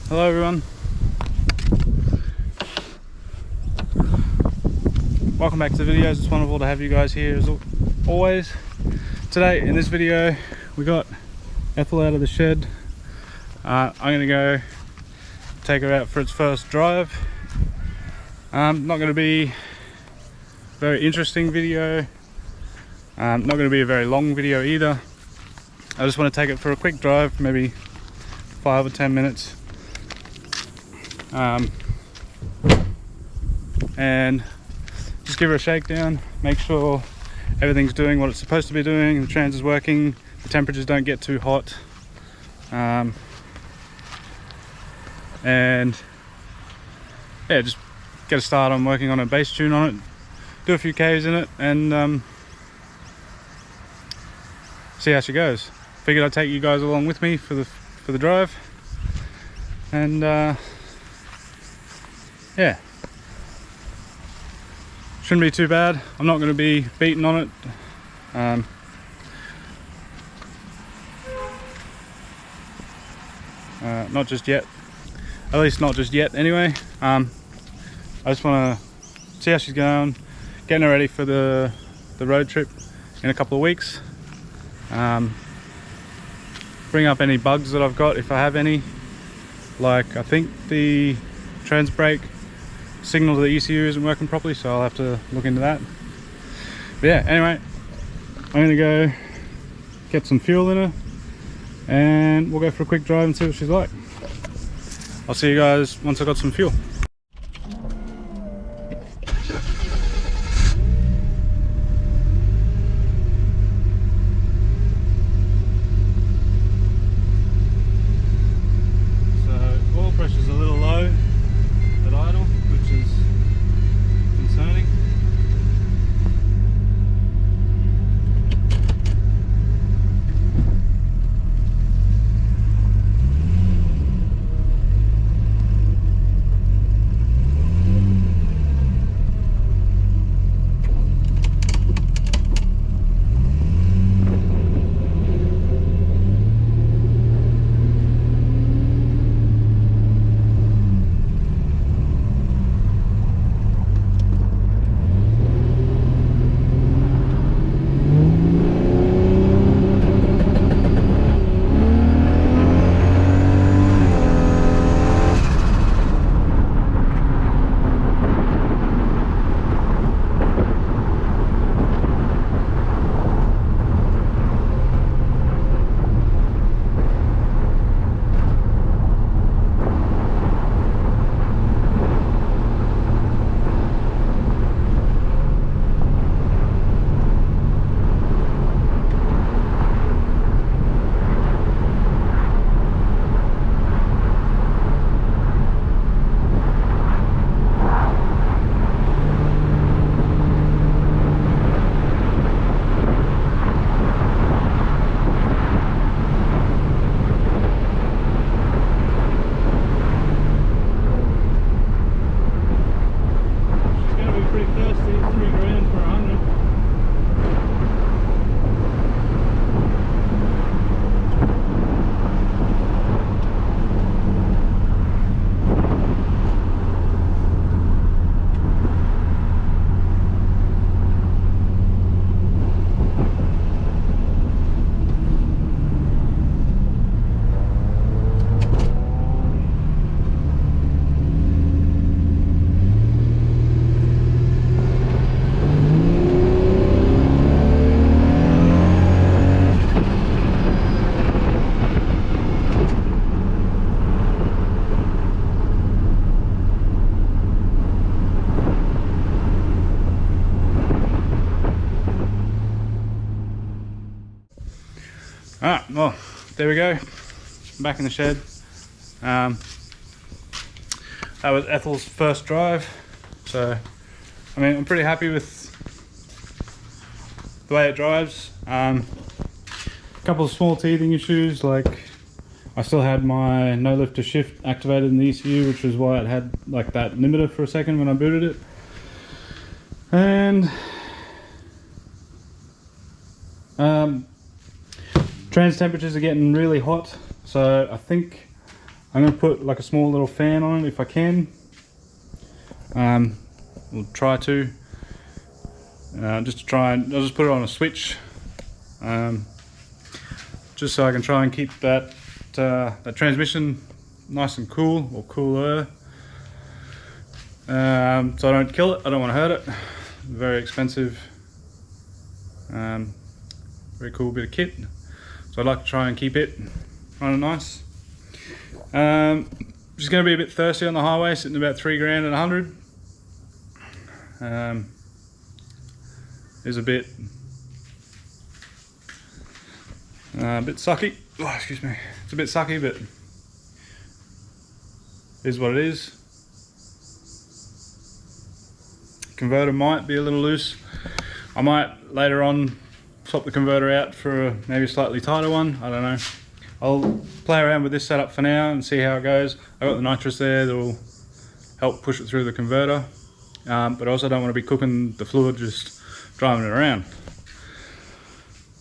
Hello everyone. Welcome back to the videos. It's wonderful to have you guys here as always. Today in this video we got Ethel out of the shed. I'm going to go take her out for its first drive. Not going to be a very interesting video. Not going to be a very long video either. I just want to take it for a quick drive, maybe 5 or 10 minutes. And just give her a shakedown, make sure everything's doing what it's supposed to be doing, the trans is working, the temperatures don't get too hot, and yeah, just get a start on working on a bass tune on it, do a few Ks in it, and see how she goes. Figured I'd take you guys along with me for the drive, and yeah, shouldn't be too bad. I'm not going to be beating on it. Not just yet. At least not just yet anyway. I just want to see how she's going, getting her ready for the road trip in a couple of weeks. Bring up any bugs that I've got if I have any. Like I think the trans brake signal to the ECU isn't working properly, so I'll have to look into that. But yeah, anyway, I'm gonna go get some fuel in her and we'll go for a quick drive and see what she's like. I'll see you guys once I've got some fuel. So oil pressure's a little low at idle, which is concerning. Alright, well, there we go. I'm back in the shed. That was Ethel's first drive. So, I mean, I'm pretty happy with the way it drives. A couple of small teething issues, like I still had my no lift to shift activated in the ECU, which is why it had like that limiter for a second when I booted it. And trans temperatures are getting really hot, so I think I'm going to put like a small little fan on it if I can. We'll try to. Just to try and I'll just put it on a switch. Just so I can try and keep that transmission nice and cool, or cooler. So I don't kill it, I don't want to hurt it. Very expensive, very cool bit of kit. So I'd like to try and keep it running nice. Just going to be a bit thirsty on the highway, sitting about 3 grand and 100. Is a bit sucky. Oh, excuse me. It's a bit sucky, but it is what it is. Converter might be a little loose. I might later on swap the converter out for maybe a slightly tighter one. I don't know. I'll play around with this setup for now and see how it goes. I've got the nitrous there that will help push it through the converter, but I also don't want to be cooking the fluid just driving it around.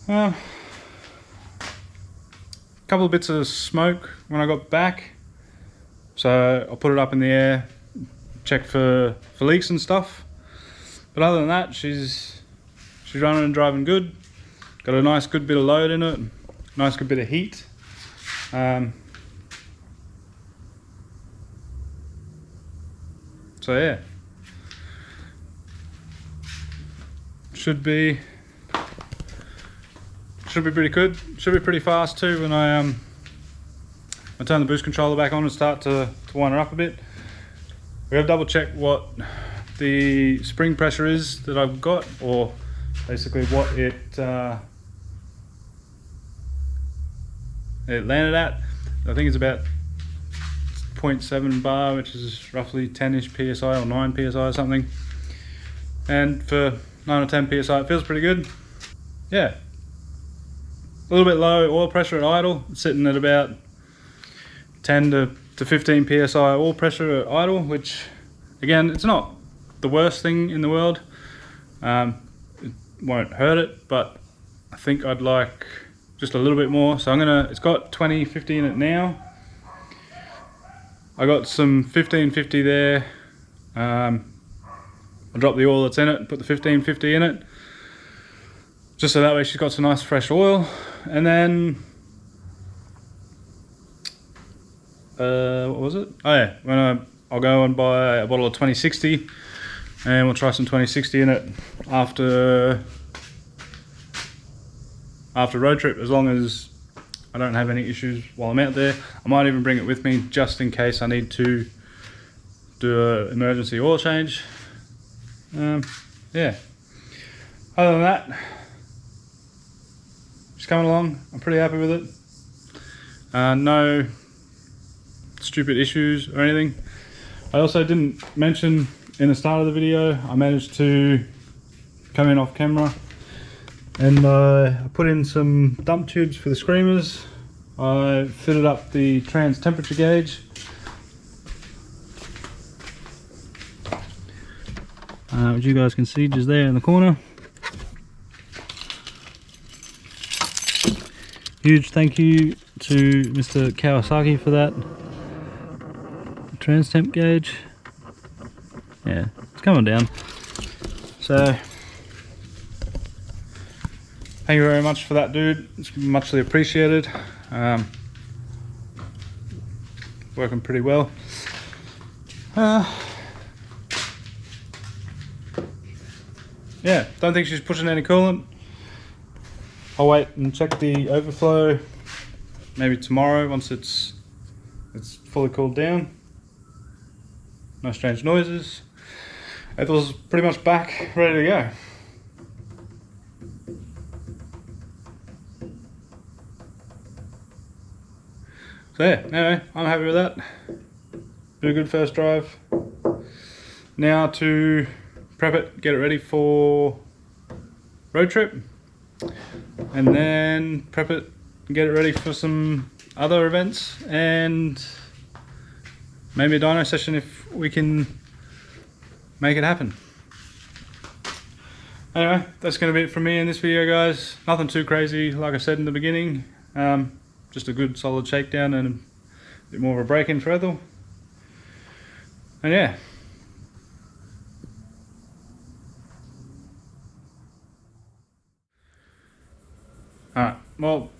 A couple of bits of smoke when I got back, so I'll put it up in the air, check for leaks and stuff. But other than that, she's running and driving good. Got a nice good bit of load in it, nice good bit of heat. So yeah, should be pretty good. Should be pretty fast too when I turn the boost controller back on and start to wind her up a bit. We have double check what the spring pressure is that I've got, or basically what it landed at. I think it's about 0.7 bar, which is roughly 10-ish psi or 9 psi or something. And for 9 or 10 psi, it feels pretty good. Yeah, a little bit low oil pressure at idle. It's sitting at about 10 to 15 psi oil pressure at idle, which again, it's not the worst thing in the world. It won't hurt it, but I think I'd like just a little bit more. So it's got 2050 in it now. I got some 1550 there. I'll drop the oil that's in it and put the 1550 in it, just so that way she's got some nice fresh oil. And then what was it? Oh yeah, I'll go and buy a bottle of 2060, and we'll try some 2060 in it after road trip, as long as I don't have any issues while I'm out there. I might even bring it with me just in case I need to do an emergency oil change. Yeah, other than that, she's coming along. I'm pretty happy with it. No stupid issues or anything. I also didn't mention in the start of the video, I managed to come in off camera and I put in some dump tubes for the screamers. I fitted up the trans temperature gauge, which you guys can see just there in the corner. Huge thank you to Mr. Kawasaki for that trans temp gauge. Yeah, it's coming down. So thank you very much for that, dude. It's muchly appreciated. Working pretty well. Yeah, don't think she's pushing any coolant. I'll wait and check the overflow maybe tomorrow once it's fully cooled down. No strange noises. Ethel's pretty much back, ready to go. So yeah, anyway, I'm happy with that. Been a good first drive. Now to prep it, get it ready for road trip, and then prep it and get it ready for some other events, and maybe a dyno session if we can make it happen. Anyway, that's going to be it from me in this video, guys. Nothing too crazy, like I said in the beginning. Just a good solid shakedown and bit more of a break in for Ethel. And yeah. Alright, well,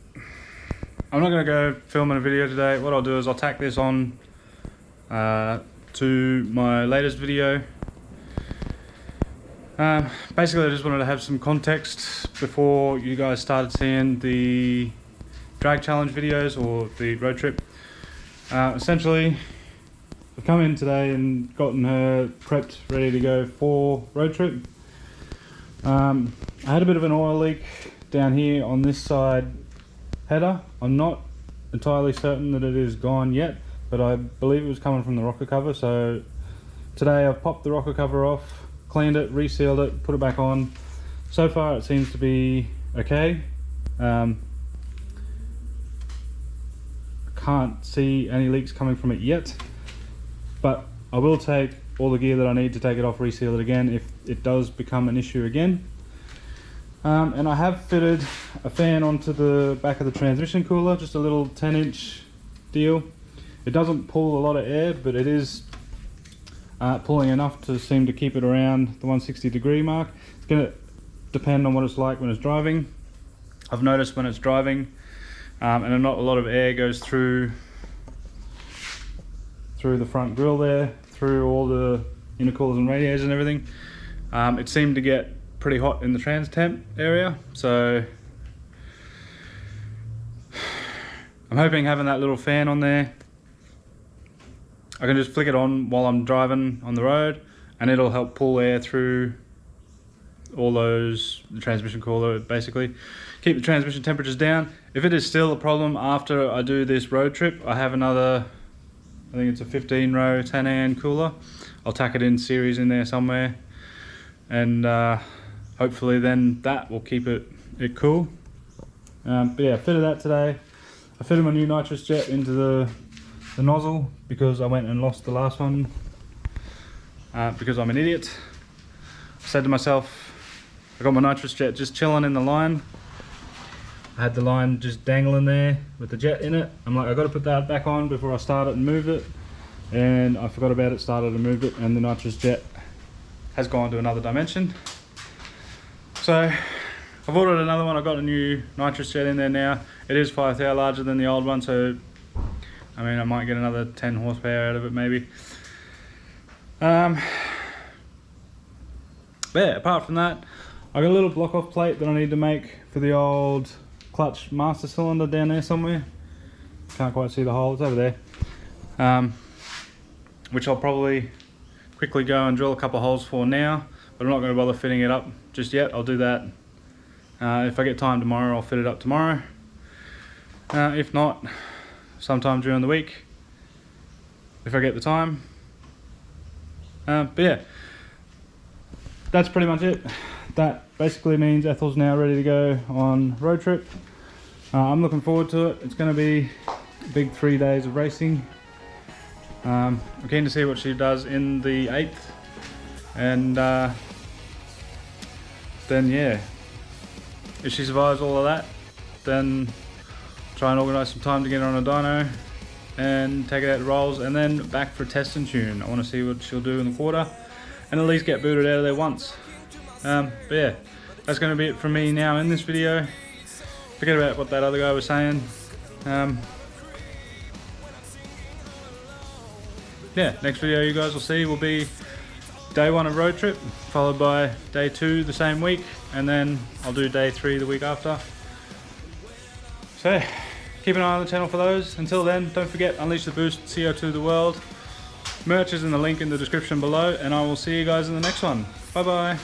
I'm not going to go filming a video today. What I'll do is I'll tack this on to my latest video. Basically I just wanted to have some context before you guys started seeing the drag challenge videos or the road trip. Essentially I've come in today and gotten her prepped, ready to go for road trip. I had a bit of an oil leak down here on this side header. I'm not entirely certain that it is gone yet, but I believe it was coming from the rocker cover. So today I've popped the rocker cover off, cleaned it, resealed it, put it back on. So far it seems to be okay. I can't see any leaks coming from it yet, but I will take all the gear that I need to take it off, reseal it again if it does become an issue again. And I have fitted a fan onto the back of the transmission cooler, just a little 10-inch deal. It doesn't pull a lot of air, but it is pulling enough to seem to keep it around the 160-degree mark. It's going to depend on what it's like when it's driving. I've noticed when it's driving and not a lot of air goes through the front grille there, through all the intercoolers and radiators and everything. It seemed to get pretty hot in the trans temp area, so I'm hoping having that little fan on there, I can just flick it on while I'm driving on the road and it'll help pull air through all the transmission cooler, basically keep the transmission temperatures down. If it is still a problem after I do this road trip, I have another, I think it's a 15 row 10AN cooler. I'll tack it in series in there somewhere, and hopefully then that will keep it cool. But yeah, I fitted that today. I fitted my new nitrous jet into the nozzle because I went and lost the last one because I'm an idiot. I said to myself, I got my nitrous jet just chilling in the line. I had the line just dangling there with the jet in it. I'm like, I got to put that back on before I start it and move it. And I forgot about it, started and moved it, and the nitrous jet has gone to another dimension. So I've ordered another one. I've got a new nitrous jet in there now. It is 5 thou larger than the old one, so I mean I might get another 10 horsepower out of it maybe. But yeah, apart from that, I got a little block off plate that I need to make for the old clutch master cylinder down there somewhere. Can't quite see the hole, it's over there. Which I'll probably quickly go and drill a couple of holes for now, but I'm not going to bother fitting it up just yet. I'll do that if I get time tomorrow. I'll fit it up tomorrow. If not, sometime during the week if I get the time. But yeah, that's pretty much it. That basically means Ethel's now ready to go on road trip. I'm looking forward to it. It's going to be a big 3 days of racing. I'm keen to see what she does in the 8th, and then yeah, if she survives all of that, then try and organise some time to get her on a dyno and take it out to rolls, and then back for test and tune. I want to see what she'll do in the quarter and at least get booted out of there once. But yeah, that's going to be it from me now in this video. Forget about what that other guy was saying. Yeah, next video you guys will see will be day 1 of road trip, followed by day 2 the same week, and then I'll do day 3 the week after. So keep an eye on the channel for those. Until then, don't forget, unleash the boost, CO2 the world. Merch is in the link in the description below, and I will see you guys in the next one. Bye bye.